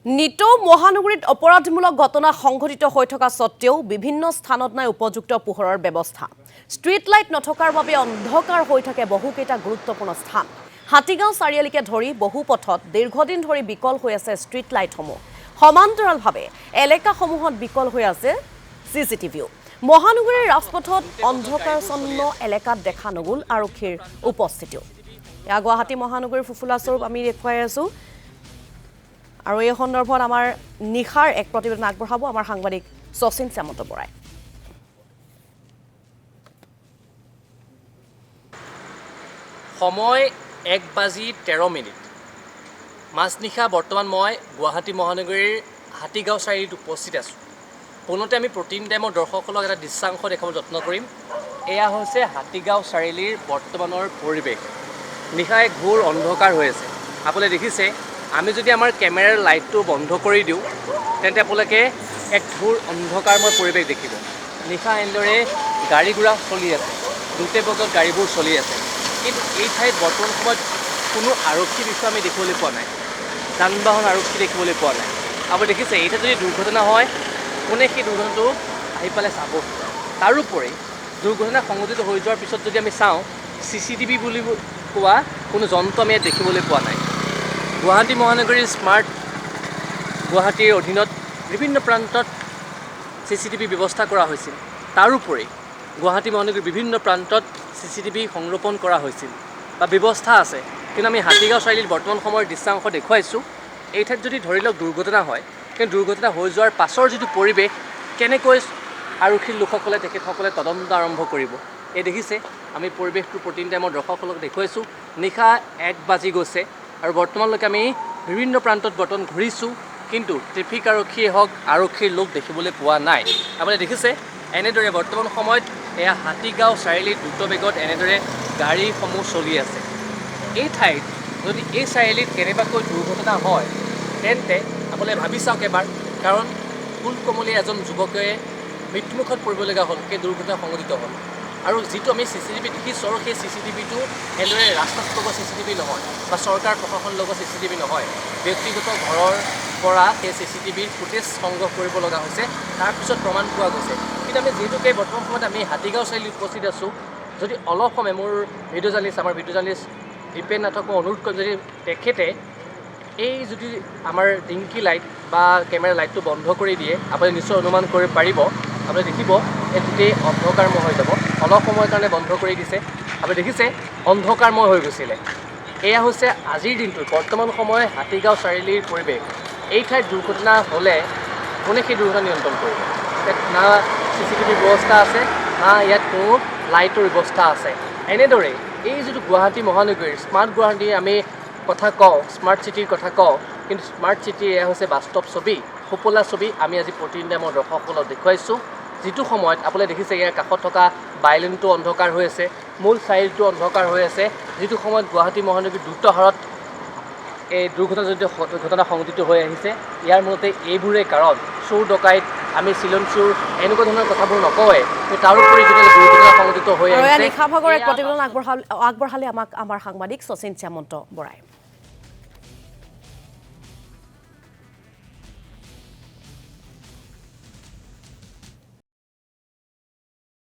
নিতৌ মহানগৰীত অপৰাধমূলক ঘটনা সংঘটিত হৈ থকা সত্ত্বেও বিভিন্ন স্থানত নাই উপযুক্ত পোহৰৰ ব্যৱস্থা। ষ্ট্ৰীট লাইট নথকাৰ বাবে অন্ধকাৰ হৈ থাকে বহুকেইটা গুৰুত্বপূৰ্ণ স্থান। হাতীগাঁও চাৰিআলিকে ধৰি বহু পথত দীৰ্ঘদিন ধৰি বিকল হৈ আছে ষ্ট্ৰীট লাইটসমূহ। সমান্তৰালভাৱে এলেকাসমূহত বিকল হৈ আছে চিচিটিভিও। মহানগৰীৰ ৰাজপথত অন্ধকাৰচ্ছন্ন এলেকাত দেখা নগ'ল আৰক্ষীৰ উপস্থিতিও। এয়া গুৱাহাটী মহানগৰীৰ ফুফুলা স্বৰূপ আমি দেখুৱাই আছোঁ। আৰু এই সন্দৰ্ভত আমাৰ নিশাৰ এক প্ৰতিবেদন আগবঢ়াব আমাৰ সাংবাদিক শচীন শ্যামন্ত বৰাই। সময় 1:13। মাজনিশা বৰ্তমান মই গুৱাহাটী মহানগৰীৰ হাতীগাঁও চাৰিআলিত উপস্থিত আছোঁ। পুনতে আমি প্ৰটিন টাইমৰ দৰ্শকসকলক এটা দৃশ্যাংশ দেখাবলৈ যত্ন কৰিম। এয়া হৈছে হাতীগাঁও চাৰিআলিৰ বৰ্তমানৰ পৰিৱেশ। নিশা এক ঘোৰ অন্ধকাৰ হৈ আছে। আপোনালোকে দেখিছে, আমি যদি আমাৰ কেমেৰাৰ লাইটটো বন্ধ কৰি দিওঁ তেন্তে আপোনালোকে এক ঘোৰ অন্ধকাৰময় পৰিৱেশ দেখিব। নিশা এনেদৰে গাড়ী ঘোঁৰা চলি আছে, দুটা বজাত গাড়ীবোৰ চলি আছে। কিন্তু এই ঠাইত বৰ্তমান সময়ত কোনো আৰক্ষী বিষয়া আমি দেখিবলৈ পোৱা নাই, যান বাহন আৰক্ষী দেখিবলৈ পোৱা নাই। আপুনি দেখিছে, এই ঠাইত যদি দুৰ্ঘটনা হয় কোনে সেই দুৰ্ঘটনাটো আহি পেলাই চাব। তাৰোপৰি দুৰ্ঘটনা সংঘটিত হৈ যোৱাৰ পিছত যদি আমি চাওঁ, CCTV বুলি কোৱা কোনো যন্ত্ৰ আমি ইয়াত দেখিবলৈ পোৱা নাই। গুৱাহাটী মহানগৰীৰ স্মাৰ্ট গুৱাহাটীৰ অধীনত বিভিন্ন প্ৰান্তত CCTV ব্যৱস্থা কৰা হৈছিল। তাৰোপৰি গুৱাহাটী মহানগৰীৰ বিভিন্ন প্ৰান্তত CCTV সংৰোপণ কৰা হৈছিল বা ব্যৱস্থা আছে। কিন্তু আমি হাতীগাঁও চাৰিআলিত বৰ্তমান সময়ৰ দৃশ্যাংশ দেখুৱাইছোঁ। এই ঠাইত যদি ধৰি লওক দুৰ্ঘটনা হয়, কিন্তু দুৰ্ঘটনা হৈ যোৱাৰ পাছৰ যিটো পৰিৱেশ, কেনেকৈ আৰক্ষীৰ লোকসকলে তেখেতসকলে তদন্ত আৰম্ভ কৰিব। এই দেখিছে, আমি পৰিৱেশটো প্ৰটিন টাইমৰ দৰ্শকসকলক দেখুৱাইছোঁ। নিশা 1 বাজি গৈছে আৰু বৰ্তমানলৈকে আমি বিভিন্ন প্ৰান্তত বৰ্তমান ঘূৰিছোঁ, কিন্তু ট্ৰেফিক আৰক্ষীয়ে হওক আৰক্ষীৰ লোক দেখিবলৈ পোৱা নাই। আপুনি দেখিছে, এনেদৰে বৰ্তমান সময়ত এয়া হাতীগাঁও চাৰিআলিৰ দ্ৰুত বেগত এনেদৰে গাড়ীসমূহ চলি আছে। এই ঠাইত যদি এই চাৰিআলিত কেনেবাকৈ দুৰ্ঘটনা হয় তেন্তে আপোনালোকে ভাবি চাওক এবাৰ, কাৰণ ফুলকমলীয়া এজন যুৱকে মৃত্যুমুখত পৰিবলগীয়া হ'ল, সেই দুৰ্ঘটনা সংঘটিত হ'ল। আৰু যিটো আমি CCTV দেখিছোঁ, আৰু সেই CCTVটো এনেদৰে ৰাস্তাত লগোৱা CCTV নহয় বা চৰকাৰ প্ৰশাসন লগোৱা CCTV নহয়। ব্যক্তিগত ঘৰৰ পৰা সেই CCTVৰ ফুটেজ সংগ্ৰহ কৰিব লগা হৈছে, তাৰপিছত প্ৰমাণ পোৱা গৈছে। কিন্তু আমি যিহেতুকে বৰ্তমান সময়ত আমি হাতীগাঁও চাৰিআলিত উপস্থিত আছোঁ, যদি অলপ সময় মোৰ আমাৰ ভিডিঅ' জাৰ্নেলিষ্ট দীপেন নাথক মই অনুৰোধ কৰিম, যদি তেখেতে এই যদি আমাৰ ডিংকি লাইট বা কেমেৰা লাইটটো বন্ধ কৰি দিয়ে, আপুনি নিশ্চয় অনুমান কৰিব পাৰিব। আপুনি দেখিব এই গোটেই অন্ধকাৰময় হৈ যাব। অলপ সময়ৰ কাৰণে বন্ধ কৰি দিছে, আপুনি দেখিছে অন্ধকাৰময় হৈ গৈছিলে। এয়া হৈছে আজিৰ দিনটোৰ বৰ্তমান সময় হাতীগাঁও চাৰিআলিৰ পৰিৱেশ। এই ঠাইত দুৰ্ঘটনা হ'লে কোনে সেই দুৰ্ঘটনা নিয়ন্ত্ৰণ কৰিব? ইয়াত না CCTV ব্যৱস্থা আছে, না ইয়াত কোনো লাইটৰ ব্যৱস্থা আছে। এনেদৰে এই যিটো গুৱাহাটী মহানগৰীৰ স্মাৰ্ট গুৱাহাটীৰ আমি কথা কওঁ, স্মাৰ্ট চিটিৰ কথা কওঁ, কিন্তু স্মাৰ্ট চিটিৰ এয়া হৈছে বাস্তৱ ছবি, সুফলা ছবি। আমি আজি প্ৰতিদিন টাইমৰ দৰ্শকসকলক দেখুৱাইছোঁ। যিটো সময়ত আপোনালোকে দেখিছে, ইয়াৰ কাষত থকা বাইলেনটো অন্ধকাৰ হৈ আছে, মূল চাৰিআলিটো অন্ধকাৰ হৈ আছে। যিটো সময়ত গুৱাহাটী মহানগৰীৰ দ্ৰুত হাৰত এই দুৰ্ঘটনাজনিত ঘটনা সংঘটিত হৈ আহিছে, ইয়াৰ মূলতে এইবোৰেই কাৰণ। চোৰ ডকাইত, আমি চিলন চোৰ, এনেকুৱা ধৰণৰ কথাবোৰ নকওঁৱে, তাৰোপৰি যদি দুৰ্ঘটনা সংঘটিত হৈ আহিছে। নিশা ভাগৰ এক প্ৰতিবেদন আগবঢ়ালে আমাক আমাৰ সাংবাদিক শচীন শ্যামন্ত বৰাই।